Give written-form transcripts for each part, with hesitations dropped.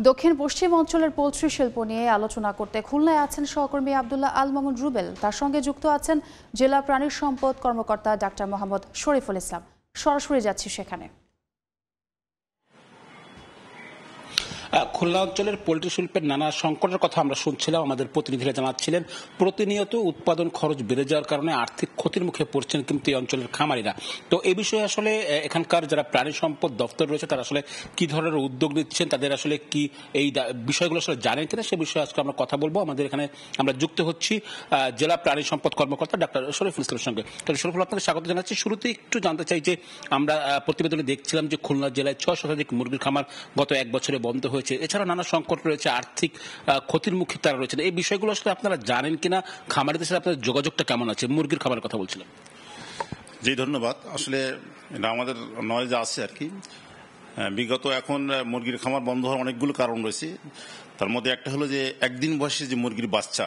দক্ষিণ পশ্চিম অঞ্চলের পোলট্রি শিল্প নিয়ে আলোচনা করতে খুলনায় আছেন সহকর্মী আব্দুল্লাহ আল মামুন রুবেল। তার সঙ্গে যুক্ত আছেন জেলা প্রাণী সম্পদ কর্মকর্তা ডাক্তার মোহাম্মদ শরীফুল ইসলাম। সরাসরি যাচ্ছি সেখানে। খুলনা অঞ্চলের পোল্ট্রি শিল্পের নানা সংকটের কথা আমরা শুনছিলাম, আমাদের প্রতিনিধিরা জানাচ্ছিলেন প্রতিনিয়ত উৎপাদন খরচ বেড়ে যাওয়ার কারণে আর্থিক ক্ষতির মুখে পড়ছেন কিন্তু এই অঞ্চলের খামারিরা। তো এই বিষয়ে আসলে এখানকার যারা প্রাণী সম্পদ দপ্তর রয়েছে তারা আসলে কি ধরনের উদ্যোগ নিচ্ছেন, তাদের আসলে কি এই বিষয়গুলো আসলে জানেন কিনা সে বিষয়ে আজকে আমরা কথা বলবো। আমাদের এখানে আমরা যুক্ত হচ্ছি জেলা প্রাণী সম্পদ কর্মকর্তা ডাক্তার শরীফুল ইসলামের সঙ্গে। তাহলে শরীফুল, আপনাকে স্বাগত জানাচ্ছি। শুরুতে একটু জানতে চাই যে আমরা প্রতিবেদনে দেখছিলাম যে খুলনা জেলায় 6 শতাধিক মুরগির খামার গত 1 বছরে বন্ধ হয়েছে। এছাড়া নানা সংকট রয়েছে, আর্থিক ক্ষতির মুখে তারা রয়েছেন। এই বিষয়গুলো আসলে আপনারা জানেন কিনা, খামারিদের সাথে আপনাদের যোগাযোগটা কেমন আছে? মুরগির খামারের কথা বলছিলাম। জি, ধন্যবাদ। আসলে এটা আমাদের নলেজে আছে আর কি। বিগত এখন মুরগির খামার বন্ধ হওয়ার অনেকগুলো কারণ রয়েছে। তার মধ্যে একটা হলো যে একদিন বয়সে যে মুরগির বাচ্চা,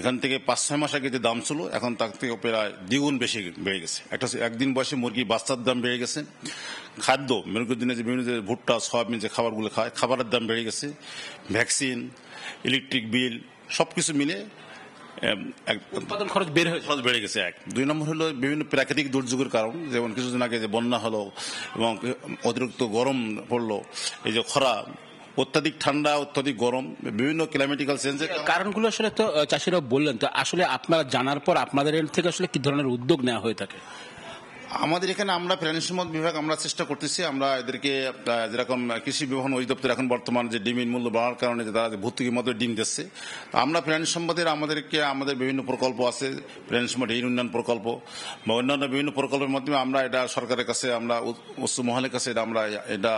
এখান থেকে 5-6 মাস আগে যে দাম ছিল এখন তার থেকে প্রায় দ্বিগুণ বেশি বেড়ে গেছে। একটা হচ্ছে একদিন বয়সে মুরগির বাচ্চার দাম বেড়ে গেছে। খাদ্য মুরগির দিনে যে বিভিন্ন যে ভুট্টা সয়াবিন যে খাবারগুলো খায়, খাবারের দাম বেড়ে গেছে। ভ্যাকসিন, ইলেকট্রিক বিল সবকিছু মিলে উৎপাদন খরচ বেড়ে গেছে। 2 নম্বর হলো বিভিন্ন প্রাকৃতিক দুর্যোগের কারণ, যেমন কিছুদিন আগে যে বন্যা হলো এবং অতিরিক্ত গরম পড়লো, এই যে খরা, অত্যাধিক ঠান্ডা, অত্যাধিক গরম, বিভিন্ন ক্লাইমেটিক্যাল চেঞ্জের কারণগুলো আসলে তো চাষিরা বললেন। তো আসলে আপনারা জানার পর আপনাদের এর থেকে আসলে কি ধরনের উদ্যোগ নেওয়া হয়ে থাকে? আমাদের এখানে আমরা প্রাণী সম্পদ বিভাগ আমরা চেষ্টা করতেছি, আমরা এদেরকে যেরকম কৃষি বিভাগ অধিদপ্তর এখন বর্তমান যে ডিমের মূল্য বাড়ার কারণে তারা ভর্তুকির মতো ডিম দিচ্ছে, আমরা প্রাণী সম্পদের আমাদের বিভিন্ন প্রকল্প আছে, প্রাণী সম্পদ এই উন্নয়ন প্রকল্প বা অন্যান্য বিভিন্ন প্রকল্পের মাধ্যমে আমরা এটা সরকারের কাছে, আমরা উচ্চ মহলের কাছে এটা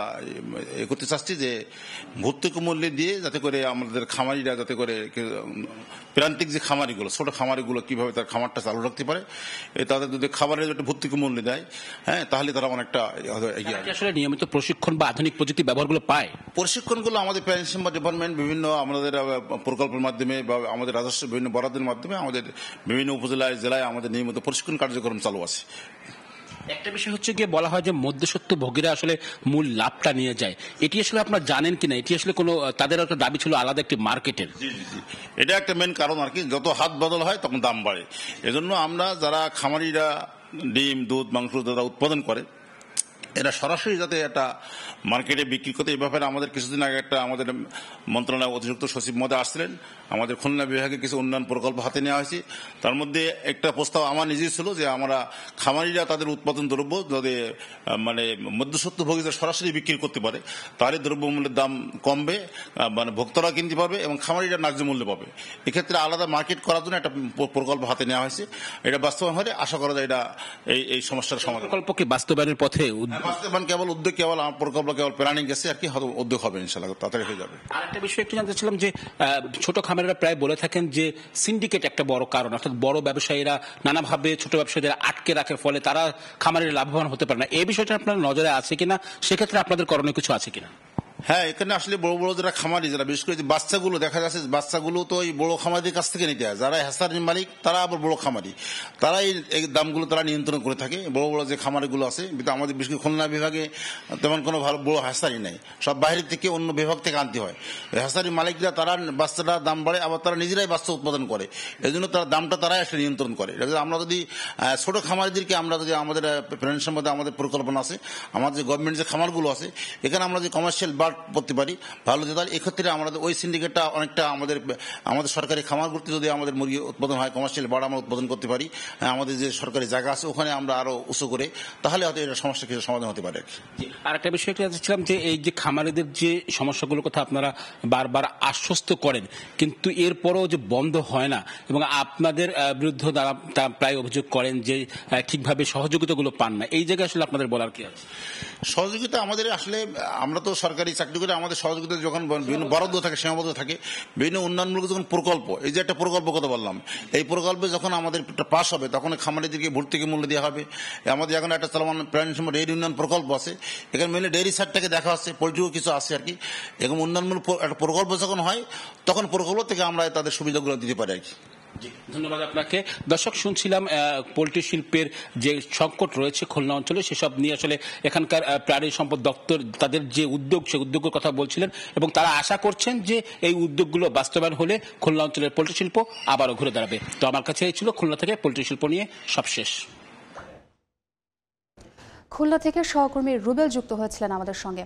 করতে চাচ্ছি যে ভর্তুকি মূল্য দিয়ে যাতে করে আমাদের খামারিরা যাতে করে প্রান্তিক যে খামারিগুলো, ছোট খামারিগুলো কিভাবে তার খামারটা চালু রাখতে পারে, তাদের যদি খাবারের একটা ভর্তুকি মূল্য দেয়, হ্যাঁ, তাহলে তারা অনেকটা এগিয়ে আসবে। আসলে নিয়মিত প্রশিক্ষণ বা আধুনিক প্রযুক্তি ব্যবহারগুলো পায়। প্রশিক্ষণগুলো আমাদের প্রাণী সম্পদ ডিপার্টমেন্ট বিভিন্ন আমাদের প্রকল্পের মাধ্যমে বা আমাদের রাজস্ব বিভিন্ন বরাদ্দের মাধ্যমে আমাদের বিভিন্ন উপজেলায় জেলায় আমাদের নিয়মিত প্রশিক্ষণ কার্যক্রম চালু আছে। একটা বিষয় হচ্ছে গিয়ে বলা হয় যে মধ্যস্বত্ব ভোগীরা আসলে মূল লাভটা নিয়ে যায়, এটি আসলে আপনারা জানেন কিনা? এটি আসলে কোনো তাদের একটা দাবি ছিল আলাদা একটি মার্কেটের। এটা একটা মেন কারণ আর কি, যত হাত বদল হয় তখন দাম বাড়ে। এজন্য আমরা যারা খামারিরা ডিম, দুধ, মাংস যারা উৎপাদন করে, এরা সরাসরি যাতে একটা মার্কেটে বিক্রি করতে, এই ব্যাপারে আমাদের কিছুদিন আগে একটা আমাদের মন্ত্রণালয় অতিরিক্ত সচিব মহোদয় আসছিলেন। আমাদের খুলনা বিভাগে কিছু উন্নয়ন প্রকল্প হাতে নেওয়া হয়েছে। তার মধ্যে একটা প্রস্তাব আমার নিজেই ছিল যে আমরা খামারিরা তাদের উৎপাদন দ্রব্য যদি মানে মধ্যস্বত্বভোগীরা সরাসরি বিক্রি করতে পারে, তাহলে দ্রব্যমূল্যের দাম কমবে, মানে ভোক্তারা কিনতে পারবে এবং খামারিরা ন্যায্য মূল্য পাবে। এক্ষেত্রে আলাদা মার্কেট করার জন্য একটা প্রকল্প হাতে নেওয়া হয়েছে। এটা বাস্তবায়ন হলে আশা করা যায় এটা এই সমস্যার সমাধান। প্রকল্প কি বাস্তবায়নের পথে? বাস্তবায়ন কেবল উদ্যোগ, কেবল প্রকল্প কেবল প্ল্যানিং গেছে আর কি, উদ্যোগ হবে ইনশাআল্লাহ, তাড়াতাড়ি হয়ে যাবে। আরেকটা বিষয় একটু জানতে চাইলাম যে ছোট খামারিরা প্রায় বলে থাকেন যে সিন্ডিকেট একটা বড় কারণ, অর্থাৎ বড় ব্যবসায়ীরা নানাভাবে ছোট ব্যবসায়ীদের আটকে রাখার ফলে তারা খামারিরা লাভবান হতে পারে না। এই বিষয়টা আপনার নজরে আছে কিনা, সেক্ষেত্রে আপনাদের করণীয় কিছু আছে কিনা? হ্যাঁ, এখানে আসলে বড় বড় যারা খামারি, যারা বিশেষ করে বাচ্চাগুলো দেখা যাচ্ছে, বাচ্চাগুলো তো এই বড় খামারিদের কাছ থেকে নিতে হয়। যারা হ্যাসারির মালিক তারা আবার বড় খামারি, তারা এই দামগুলো তারা নিয়ন্ত্রণ করে থাকে। বড় বড় যে খামারিগুলো আছে, আমাদের বিশেষ করে খুলনা বিভাগে তেমন কোনো ভালো বড় হ্যাসারি নেই, সব বাইরের থেকে অন্য বিভাগ থেকে আনতে হয়। হ্যাসারি মালিকরা তারা বাচ্চাটা দাম বাড়ে, আবার তারা নিজেরাই বাচ্চা উৎপাদন করে, এই জন্য তারা দামটা তারাই আসলে নিয়ন্ত্রণ করে। আমরা যদি ছোট খামারিদেরকে আমরা যদি আমাদের প্রাণী সম্পদে আমাদের পরিকল্পনা আছে, আমাদের যে গভর্নমেন্ট যে খামারগুলো আছে, এখানে আমরা যে কমার্শিয়াল বার্ড করতে পারি ভালো যেতে পারে। এক্ষেত্রে আমাদের ওই সিন্ডিকেটটা অনেকটা আমাদের সরকারি খামারগুলোতে যদি আমাদের মুরগি উৎপাদন হয়, কমার্শিয়াল বার্ড আমরা উৎপাদন করতে পারি, আমাদের যে সরকারি জায়গা আছে ওখানে আমরা আরো উঁচু করে, তাহলে হয়তো এটা সমস্যা কিছু সমাধান হতে পারে। আর একটা বিষয় জানছিলাম যে এই যে খামারিদের যে সমস্যাগুলোর কথা আপনারা বারবার আশ্বস্ত করেন, কিন্তু এরপরও যে বন্ধ হয় না এবং আপনাদের বিরুদ্ধে তারা প্রায় অভিযোগ করেন যে ঠিকভাবে সহযোগিতাগুলো পান না, এই জায়গায় আসলে আপনাদের বলার কি আছে? সহযোগিতা আমাদের আসলে, আমরা তো সরকারি চাকরি করে, আমাদের সহযোগিতা যখন বিভিন্ন বরাদ্দ থাকে, সীমাবদ্ধ থাকে, বিভিন্ন উন্নয়নমূলক যখন প্রকল্প, এই যে একটা প্রকল্প কথা বললাম, এই প্রকল্পে যখন আমাদের পাস হবে তখন খামারিদেরকে ভর্তুকি মূল্য দেওয়া হবে। আমাদের এখন একটা চলমান প্রাণী সম্পদ ডেইরি উন্নয়ন প্রকল্প আছে, এখানে মেনলি ডেইরি সাইডটাকে দেখা হচ্ছে, পোলট্রিও কিছু আছে আর কি। এরকম উন্নয়নমূলক একটা প্রকল্প যখন হয় তখন প্রকল্প থেকে আমরা তাদের সুবিধাগুলো দিতে পারি আর কি। ধন্যবাদ আপনাকে। দর্শক, শুনছিলাম পোল্ট্রি শিল্পের যে সংকট রয়েছে খুলনা অঞ্চলে, সেসব নিয়ে আসলে এখানকার প্রাণী সম্পদ দপ্তর তাদের যে উদ্যোগ, সেই উদ্যোগের কথা বলছিলেন এবং তারা আশা করছেন যে এই উদ্যোগগুলো বাস্তবায়ন হলে খুলনা অঞ্চলের পোল্ট্রি শিল্প আবারও ঘুরে দাঁড়াবে। তো আমার কাছে এই ছিল খুলনা থেকে পোল্ট্রি শিল্প নিয়ে সবশেষ। খুলনা থেকে সহকর্মী রুবেল যুক্ত হয়েছিলেন আমাদের সঙ্গে।